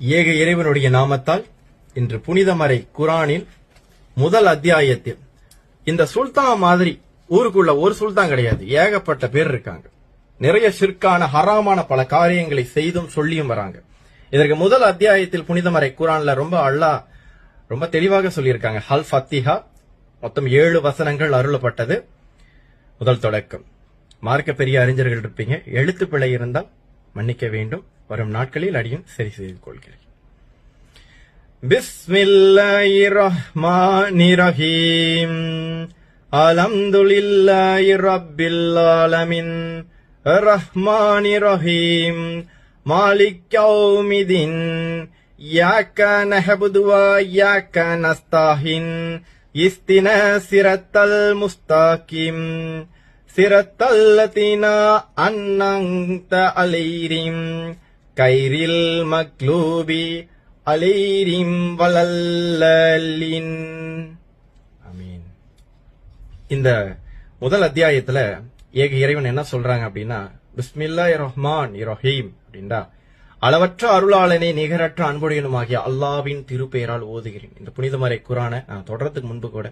ஏக இறைவனுடைய நாமத்தால் இன்று புனிதமறை குரானில் முதல் அத்தியாயத்தில் இந்த சுல்தான் மாதிரி ஊருக்குள்ள ஒரு சுல்தான் கிடையாது, ஏகப்பட்ட பேர் இருக்காங்க. நிறைய ஷிர்கான ஹராமான பல காரியங்களை செய்தும் சொல்லியும் வராங்க. இதற்கு முதல் அத்தியாயத்தில் புனிதமறை குரான்ல ரொம்ப தெளிவாக சொல்லியிருக்காங்க. ஹல் ஃபத்திஹா மொத்தம் 7 வசனங்கள் அருளப்பட்டது. முதல் தொடக்கம். மார்க்க பெரிய அறிஞர்கள் இருப்பீங்க, எழுத்து பிழை இருந்தால் மன்னிக்க வேண்டும். வரும் நாட்களில் அடியும் சரி செய்து கொள்கிறேன். பிஸ்மில்லாஹிர் ரஹ்மானிர் ரஹீம். அல்ஹம்துலில்லாஹி ரப்பில் ஆலமீன். ரஹ்மானிர் ரஹீம். மாலிக் யௌமிதீன். இய்யாக நஅபுது வ இய்யாக நஸ்தஈன். இஹ்தினா சிரத்தல் முஸ்தகீம். சிரத்தல் லதீனா அன்அம்த அலைஹிம் கைரில் மக்லூபி அலைஹிம் வலல்லீன். ஆமீன். இந்த முதல் அத்தியாயத்துல ஏக இறைவன் என்ன சொல்றாங்க அப்படின்னா, பிஸ்மில்லாஹிர் ரஹ்மானிர் ரஹீம் அப்படின்னா, அளவற்ற அருளாளனே நிகரற்ற அன்புடையனுமாகிய அல்லாவின் திருப்பெயரால் ஓதுகிறேன். இந்த புனிதமறை குரானை நான் தொடர்றதுக்கு முன்பு கூட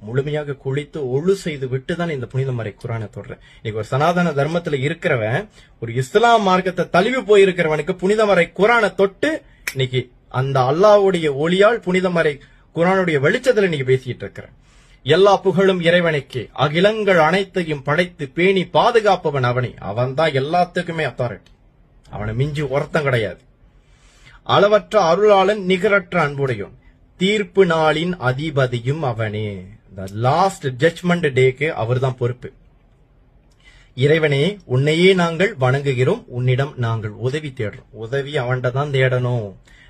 முழுமையாக குளித்து ஒழு செய்து விட்டு தான் இந்த புனிதமறை குரானை தொடறேன். இன்னைக்கு ஒரு சனாதன தர்மத்துல இருக்கிறவன், ஒரு இஸ்லாம் மார்க்கத்தை தழுவி போயிருக்கிறவனுக்கு புனிதமறை குரானை தொட்டு இன்னைக்கு அந்த அல்லாவுடைய ஒளியால் புனிதமறை குரானுடைய வெளிச்சத்துல இன்னைக்கு பேசிட்டு இருக்கிறேன். எல்லா புகழும் இறைவனுக்கு, அகிலங்கள் அனைத்தையும் படைத்து பேணி பாதுகாப்பவன் அவனே. அவன் தான் எல்லாத்துக்குமே அத்தாரிட்டி, அவனை மிஞ்சி ஒருத்தம் கிடையாது. அளவற்ற அருளாளன் நிகரற்ற அன்புடையும், தீர்ப்பு நாளின் அதிபதியும் அவனே. த லாஸ்ட் ஜட்ஜ்மெண்ட் டேக்கு அவர் தான் பொறுப்பு. இறைவனே, உன்னையே நாங்கள் வணங்குகிறோம், உன்னிடம் நாங்கள் உதவி தேடுறோம். உதவி அவன்கிட்ட தான் தேடணும்.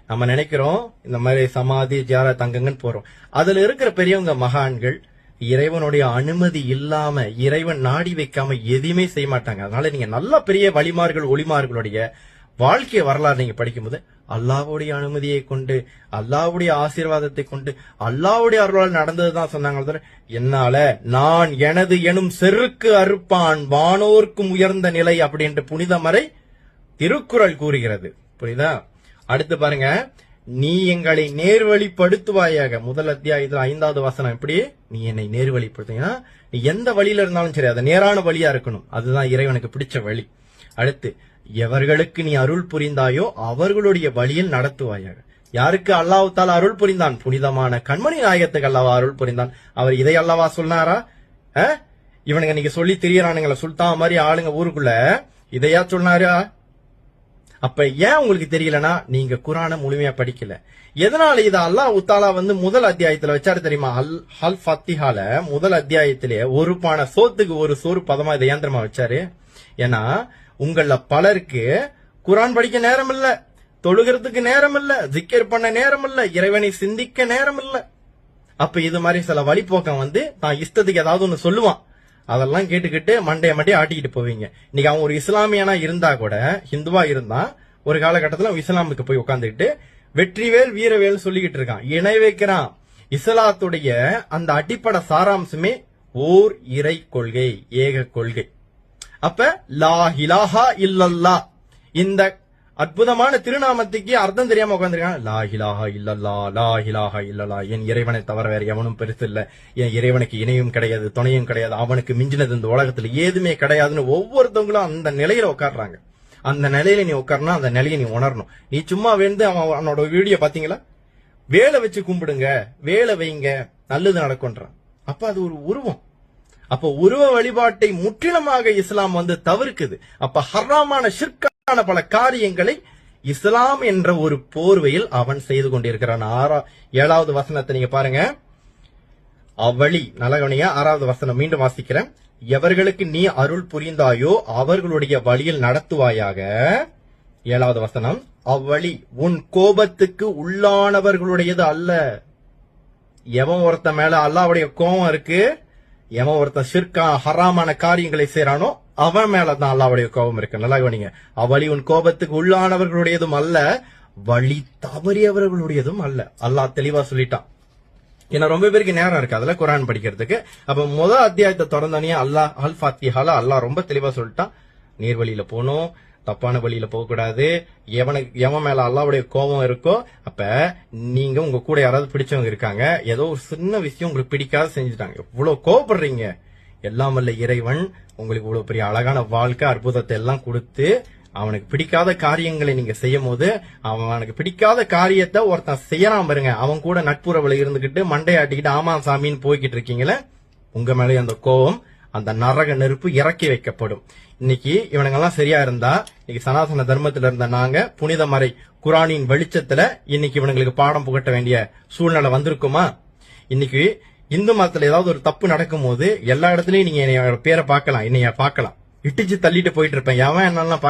நம்ம நினைக்கிறோம் இந்த மாதிரி சமாதி ஜியாரா தங்கங்கன்னு போறோம். அதுல இருக்கிற பெரியவங்க மகான்கள் இறைவனுடைய அனுமதி இல்லாம, இறைவன் நாடி வைக்காம எதையுமே செய்ய மாட்டாங்க. அதனால நீங்க நல்ல பெரிய வழிமார்கள் ஒளிமார்களுடைய வாழ்க்கை வரலாறு நீங்க படிக்கும்போது அல்லாஹ்வுடைய அனுமதியை கொண்டு, அல்லாஹ்வுடைய ஆசீர்வாதத்தை கொண்டு, அல்லாஹ்வுடைய அருளால் நடந்ததுதான் சொன்னாங்க. என்னால நான் எனது எனும் செருக்கு அறுப்பான் வானோர்க்கும் உயர்ந்த நிலை அப்படின்ற புனிதமறை திருக்குறள் கூறுகிறது. புரியுதா? அடுத்து பாருங்க, நீ எங்களை நேர்வழிப்படுத்துவாயாக. முதல் அத்தியாயத்தில் 5வது வசனம். எப்படி நீ என்னை நேர்வழிப்படுத்தீங்கன்னா, நீ எந்த வழியில இருந்தாலும் சரி, அது நேரான வழியா இருக்கணும். அதுதான் இறைவனுக்கு பிடிச்ச வழி. அடுத்து, எவர்களுக்கு நீ அருள் புரிந்தாயோ அவர்களுடைய வழியில் நடத்துவாயாக. யாருக்கு அல்லாஹ் தஆலா அருள் புரிந்தான்? புனிதமான கண்மணி நாயகத்துக்கு அல்லாஹ் அருள் புரிந்தான். அவர் இதை அல்லவா சொன்னாரா? இவனுங்க நீங்க சொல்லி திரியறானுங்களா சுல்தான் மாதிரி ஆளுங்க ஊருக்குள்ள, இதையா சொன்னாரா? அப்ப ஏன் உங்களுக்கு தெரியலனா, நீங்க குரானை முழுமையா படிக்கல. எதனால இத அல்லாஹ் தஆலா முதல் அத்தியாயத்துல வச்சாரு தெரியுமா? ஹல் ஃபத்திஹால முதல் அத்தியாயத்திலே ஒரு பானை சோத்துக்கு ஒரு சோறு பதமா இதை ஏந்திரமா வச்சாரு. ஏன்னா உங்கள பலருக்கு குரான் படிக்க நேரம் இல்ல, தொழுகிறதுக்கு நேரம் இல்ல, ஜிக்கர் பண்ண நேரம் இல்ல, இறைவனை சிந்திக்க நேரம் இல்ல. அப்ப இது மாதிரி சில வழிபோக்கம் தான் இஷ்டத்துக்கு ஏதாவது ஒண்ணு சொல்லுவான். அதெல்லாம் கேட்டுக்கிட்டு மண்டைய ஆட்டிக்கிட்டு போவீங்க. இன்னைக்கு அவன் ஒரு இஸ்லாமியனா இருந்தா கூட, ஹிந்துவா இருந்தா, ஒரு காலகட்டத்துல இஸ்லாமுக்கு போய் உட்கார்ந்துக்கிட்டு வெற்றிவேல் வீரவேல் சொல்லிக்கிட்டு இருக்கான், இணை வைக்கிறான். இஸ்லாத்துடைய அந்த அடிப்படை சாராம்சமே ஓர் இறை கொள்கை, ஏக கொள்கை. அப்ப லா இலாஹா இல்லல்லா, இந்த அற்புதமான திருநாமத்துக்கு அர்த்தம் தெரியாம உட்காந்துருக்கான். லா இலாஹா இல்லல்லா, லா இலாஹா இல்லல்லா, என் இறைவனை தவிர வேற எவனும் பெருசு இல்ல, என் இறைவனுக்கு இணையும் கிடையாது, துணையும் கிடையாது, அவனுக்கு மிஞ்சினது இந்த உலகத்துல ஏதுமே கிடையாதுன்னு ஒவ்வொருத்தவங்களும் அந்த நிலையில உட்காடுறாங்க. அந்த நிலையில நீ உட்காரணும், அந்த நிலையை நீ உணரணும். நீ சும்மா அவனோட வீடியோ பாத்தீங்களா? வேலை வச்சு கும்பிடுங்க, வேலை வைங்க, நல்லது நடக்கும்ன்றான். அப்ப அது ஒரு உருவம். அப்ப உருவ வழிபாட்டை முற்றிலுமாக இஸ்லாம் தவிர்க்குது. அப்ப ஹராமான ஷிர்கான பல காரியங்களை இஸ்லாம் என்ற ஒரு போர்வையில் அவன் செய்து கொண்டிருக்கிறான். 7வது வசனத்தை நீங்க பாருங்க. அவ்வழி நலகவனியா 6வது வசனம் மீண்டும் வாசிக்கிறேன். எவர்களுக்கு நீ அருள் புரிந்தாயோ அவர்களுடைய வழியில் நடத்துவாயாக. 7வது வசனம். அவ்வழி உன் கோபத்துக்கு உள்ளானவர்களுடையது அல்ல. எவன் ஒருத்த மேல அல்லாஹ்வுடைய கோபம் இருக்கு, எவன் ஒருத்தன் ஷிர்கா ஹராமான காரியங்களை செய்யறானோ அவன் மேலதான் அல்லாஹ்வுடைய கோபம் இருக்கு. நல்லா கவனிங்க. அவ்வழி உன் கோபத்துக்கு உள்ளானவர்களுடையதும் அல்ல, வழி தவறியவர்களுடையதும் அல்ல. அல்லாஹ் தெளிவா சொல்லிட்டான். ஏன்னா ரொம்ப பேருக்கு நேரம் இருக்கு அதுல குரான் படிக்கிறதுக்கு. அப்ப முதல் அத்தியாயத்தை தொடர்ந்தானே அல்லாஹ் அல் ஃபாத்திஹால அல்லாஹ் ரொம்ப தெளிவா சொல்லிட்டான், நேர்வழியில போகணும், தப்பான வழியில போக கூடாது. எவன் மேல அல்லாஹ்வுடைய கோபம் இருக்கோ, அப்ப நீங்க உங்க கூட யாராவது பிடிச்சவங்க இருக்காங்க, ஏதோ ஒரு சின்ன விஷயம் உங்களுக்கு பிடிக்காத செஞ்சுட்டாங்க, இவ்வளவு கோபப்படுறீங்க. எல்லாம் வல்ல இறைவன் உங்களுக்கு இவ்வளவு பெரிய அழகான வாழ்க்கை அற்புதத்தை எல்லாம் கொடுத்து அவனுக்கு பிடிக்காத காரியங்களை நீங்க செய்யும் போது, அவனுக்கு பிடிக்காத காரியத்தை ஒருத்தன் செய்யறான் பாருங்க, அவன் கூட நட்புறவுல இருந்துகிட்டு மண்டையாட்டிக்கிட்டு ஆமா சாமின்னு போய்கிட்டு இருக்கீங்களே, உங்க மேலே அந்த கோபம், அந்த நரக நெருப்பு இறக்கி வைக்கப்படும். இன்னைக்கு இவனுங்கெல்லாம் சரியா இருந்தா, இன்னைக்கு சனாதன தர்மத்துல இருந்த நாங்க புனித மறை குரானின் வெளிச்சத்துல இன்னைக்கு இவனுங்களுக்கு பாடம் புகட்ட வேண்டிய சூழ்நிலை வந்திருக்குமா? இன்னைக்கு இந்து மதத்துல ஏதாவது ஒரு தப்பு நடக்கும் போது எல்லா இடத்துலயும் நீங்க என்னைய பேரை பார்க்கலாம், என்னைய பார்க்கலாம், இட்டிச்சு தள்ளிட்டு போயிட்டு இருப்பேன், எவன் என்னெல்லாம்